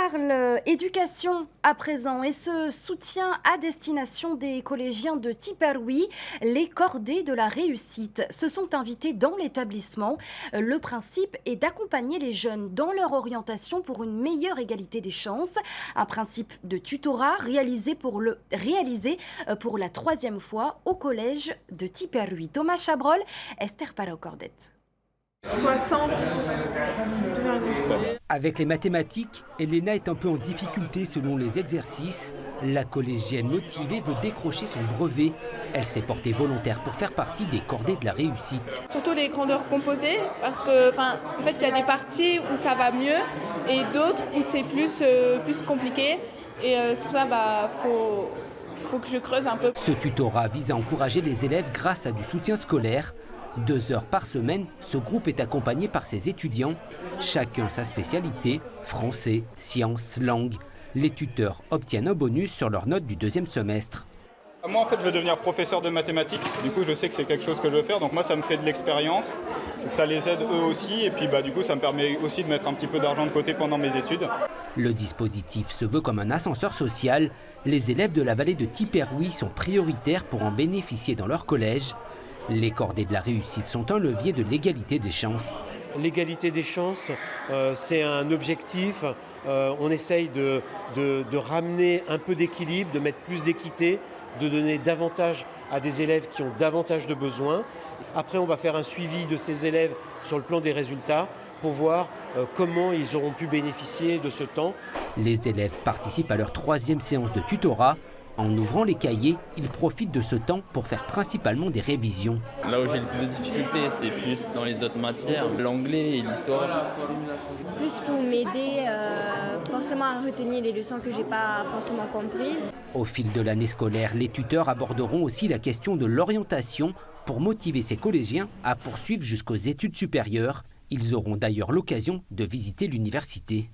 parle éducation à présent et ce soutien à destination des collégiens de Tiparoui, les cordées de la réussite se sont invités dans l'établissement. Le principe est d'accompagner les jeunes dans leur orientation pour une meilleure égalité des chances. Un principe de tutorat réalisé pour la 3e fois au collège de Tiparoui. Thomas Chabrol, Esther Palao-Cordette. 60. Avec les mathématiques, Elena est un peu en difficulté selon les exercices. La collégienne motivée veut décrocher son brevet. Elle s'est portée volontaire pour faire partie des cordées de la réussite. Surtout les grandeurs composées, parce que en fait, il y a des parties où ça va mieux et d'autres où c'est plus compliqué. Et c'est pour ça faut que je creuse un peu. Ce tutorat vise à encourager les élèves grâce à du soutien scolaire. 2 heures par semaine, ce groupe est accompagné par ses étudiants. Chacun sa spécialité, français, sciences, langues. Les tuteurs obtiennent un bonus sur leurs notes du 2e semestre. Moi, en fait, je veux devenir professeur de mathématiques. Du coup, je sais que c'est quelque chose que je veux faire. Donc moi, ça me fait de l'expérience. Ça les aide eux aussi. Et puis, du coup, ça me permet aussi de mettre un petit peu d'argent de côté pendant mes études. Le dispositif se veut comme un ascenseur social. Les élèves de la vallée de Tiparoui sont prioritaires pour en bénéficier dans leur collège. Les cordées de la réussite sont un levier de l'égalité des chances. L'égalité des chances, c'est un objectif. On essaye de ramener un peu d'équilibre, de mettre plus d'équité, de donner davantage à des élèves qui ont davantage de besoins. Après, on va faire un suivi de ces élèves sur le plan des résultats pour voir comment ils auront pu bénéficier de ce temps. Les élèves participent à leur 3e séance de tutorat. En ouvrant les cahiers, ils profitent de ce temps pour faire principalement des révisions. Là où j'ai le plus de difficultés, c'est plus dans les autres matières, l'anglais et l'histoire. Plus pour m'aider forcément à retenir les leçons que je n'ai pas forcément comprises. Au fil de l'année scolaire, les tuteurs aborderont aussi la question de l'orientation pour motiver ces collégiens à poursuivre jusqu'aux études supérieures. Ils auront d'ailleurs l'occasion de visiter l'université.